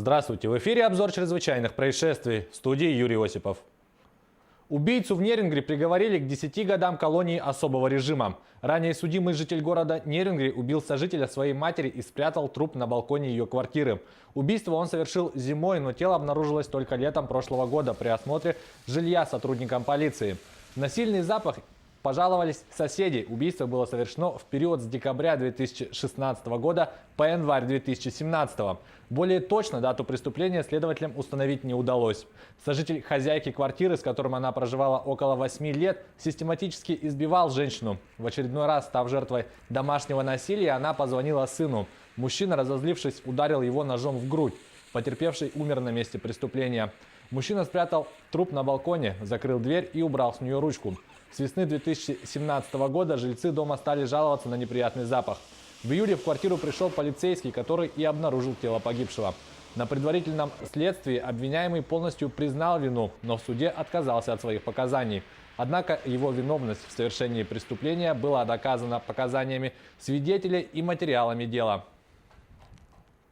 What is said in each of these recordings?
Здравствуйте! В эфире обзор чрезвычайных происшествий. В студии Юрий Осипов. Убийцу в Нерингри приговорили к 10 годам колонии особого режима. Ранее судимый житель города Нерингри убил сожителя своей матери и спрятал труп на балконе ее квартиры. Убийство он совершил зимой, но тело обнаружилось только летом прошлого года при осмотре жилья сотрудникам полиции. На сильный запах пожаловались соседи. Убийство было совершено в период с декабря 2016 года по январь 2017. Более точно дату преступления следователям установить не удалось. Сожитель хозяйки квартиры, с которым она проживала около 8 лет, систематически избивал женщину. В очередной раз, став жертвой домашнего насилия, она позвонила сыну. Мужчина, разозлившись, ударил его ножом в грудь. Потерпевший умер на месте преступления. Мужчина спрятал труп на балконе, закрыл дверь и убрал с нее ручку. С весны 2017 года жильцы дома стали жаловаться на неприятный запах. В июле в квартиру пришел полицейский, который и обнаружил тело погибшего. На предварительном следствии обвиняемый полностью признал вину, но в суде отказался от своих показаний. Однако его виновность в совершении преступления была доказана показаниями свидетелей и материалами дела.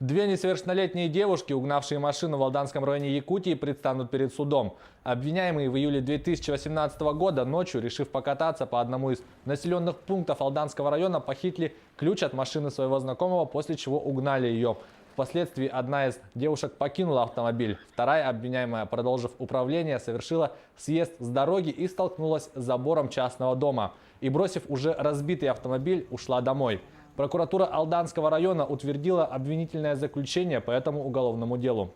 Две несовершеннолетние девушки, угнавшие машину в Алданском районе Якутии, предстанут перед судом. Обвиняемые в июле 2018 года ночью, решив покататься по одному из населенных пунктов Алданского района, похитили ключ от машины своего знакомого, после чего угнали ее. Впоследствии одна из девушек покинула автомобиль. Вторая, обвиняемая, продолжив управление, совершила съезд с дороги и столкнулась с забором частного дома. И, бросив уже разбитый автомобиль, ушла домой. Прокуратура Алданского района утвердила обвинительное заключение по этому уголовному делу.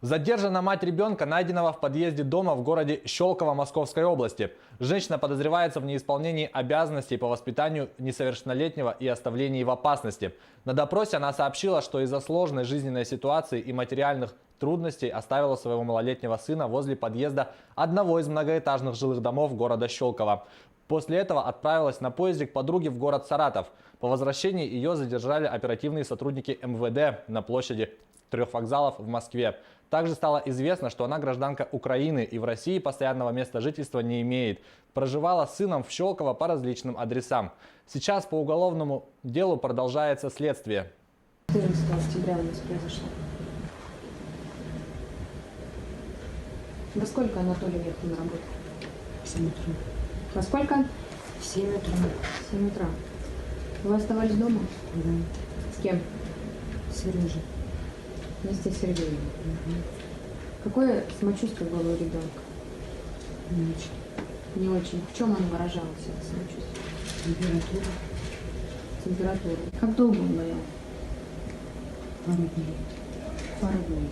Задержана мать ребенка, найденного в подъезде дома в городе Щелково Московской области. Женщина подозревается в неисполнении обязанностей по воспитанию несовершеннолетнего и оставлении в опасности. На допросе она сообщила, что из-за сложной жизненной ситуации и материальных трудностей оставила своего малолетнего сына возле подъезда одного из многоэтажных жилых домов города Щелково. После этого отправилась на поезде к подруге в город Саратов. По возвращении ее задержали оперативные сотрудники МВД на площади 3 вокзалов в Москве. Также стало известно, что она гражданка Украины и в России постоянного места жительства не имеет. Проживала с сыном в Щелково по различным адресам. Сейчас по уголовному делу продолжается следствие. 14 октября у нас произошло. Во сколько Анатолий ехал на работу? В 7 утра. Во сколько? В 7 утра. В 7 утра. Вы оставались дома? Да. С кем? Сережа. Вместе с Сергеем. Какое самочувствие было у ребенка? Не очень. Не очень. В чем оно выражалось, это самочувствие? Температура. Температура. Как долго он болел? Пару дней. Пару дней.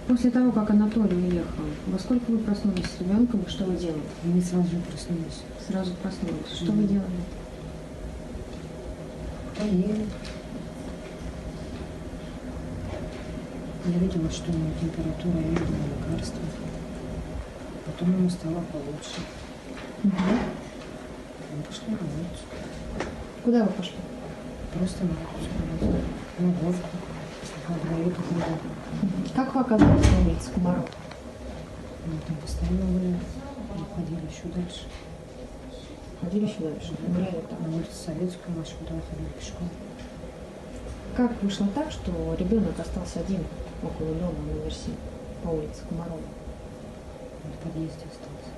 После того, как Анатолий уехал, во сколько вы проснулись с ребенком и что вы делали? Мы сразу же проснулись. Сразу проснулись. Что вы делали? Поели. Я видела, что у него температура, я видела лекарства. Потом ему стало получше. Мы пошли на улицу. Куда вы пошли? Просто на улицу. На воздух. По двору походили. Как вы оказались на улице Комаров? Мы там постоянно гуляли. Мы ходили еще дальше. Ходили еще дальше? Гуляли там. На улице Советскую, мы сюда ходили пешком. Как вышло так, что ребенок остался один около дома на Верси по улице Комарова? Он в подъезде остался.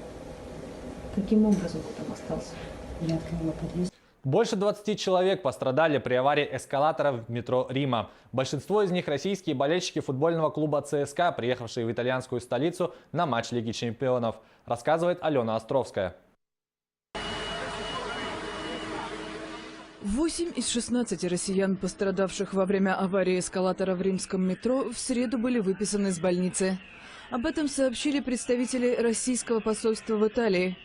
Каким образом он там остался? Я открыла подъезд. Больше 20 человек пострадали при аварии эскалатора в метро Рима. Большинство из них российские болельщики футбольного клуба ЦСКА, приехавшие в итальянскую столицу на матч Лиги чемпионов, рассказывает Алена Островская. 8 из 16 россиян, пострадавших во время аварии эскалатора в римском метро, в среду были выписаны из больницы. Об этом сообщили представители российского посольства в Италии.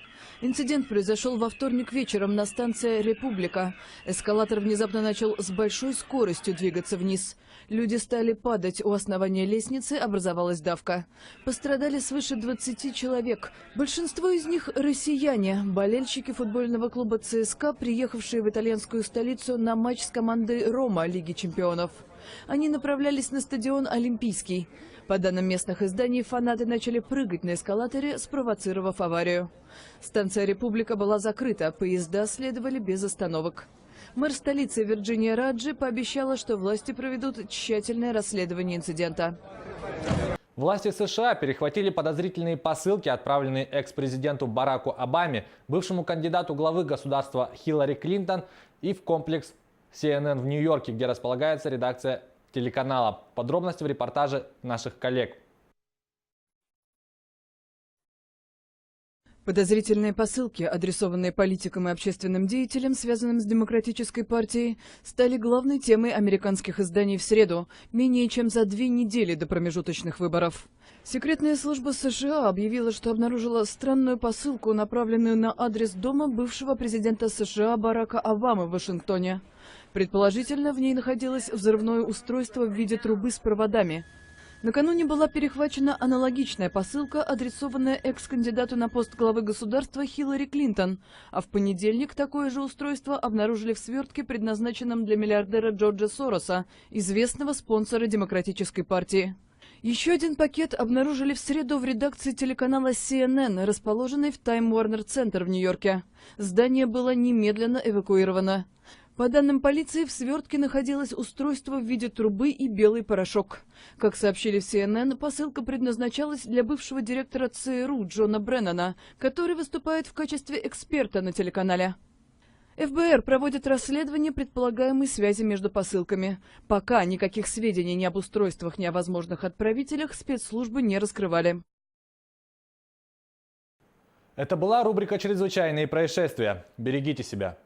Инцидент произошел во вторник вечером на станции «Република». Эскалатор внезапно начал с большой скоростью двигаться вниз. Люди стали падать, у основания лестницы образовалась давка. Пострадали свыше 20 человек. Большинство из них – россияне, болельщики футбольного клуба ЦСКА, приехавшие в итальянскую столицу на матч с командой «Рома» Лиги чемпионов. Они направлялись на стадион «Олимпийский». По данным местных изданий, фанаты начали прыгать на эскалаторе, спровоцировав аварию. Станция «Република» была закрыта, поезда следовали без остановок. Мэр столицы Вирджиния Раджи пообещала, что власти проведут тщательное расследование инцидента. Власти США перехватили подозрительные посылки, отправленные экс-президенту Бараку Обаме, бывшему кандидату главы государства Хиллари Клинтон, и в комплекс CNN в Нью-Йорке, где располагается редакция телеканала. Подробности в репортаже наших коллег. Подозрительные посылки, адресованные политикам и общественным деятелям, связанным с Демократической партией, стали главной темой американских изданий в среду, менее чем за 2 недели до промежуточных выборов. Секретная служба США объявила, что обнаружила странную посылку, направленную на адрес дома бывшего президента США Барака Обамы в Вашингтоне. Предположительно, в ней находилось взрывное устройство в виде трубы с проводами. Накануне была перехвачена аналогичная посылка, адресованная экс-кандидату на пост главы государства Хиллари Клинтон, а в понедельник такое же устройство обнаружили в свертке, предназначенном для миллиардера Джорджа Сороса, известного спонсора Демократической партии. Еще один пакет обнаружили в среду в редакции телеканала CNN, расположенной в Time Warner Center в Нью-Йорке. Здание было немедленно эвакуировано. По данным полиции, в свертке находилось устройство в виде трубы и белый порошок. Как сообщили в CNN, посылка предназначалась для бывшего директора ЦРУ Джона Бреннана, который выступает в качестве эксперта на телеканале. ФБР проводит расследование предполагаемой связи между посылками. Пока никаких сведений ни об устройствах, ни о возможных отправителях спецслужбы не раскрывали. Это была рубрика «Чрезвычайные происшествия». Берегите себя.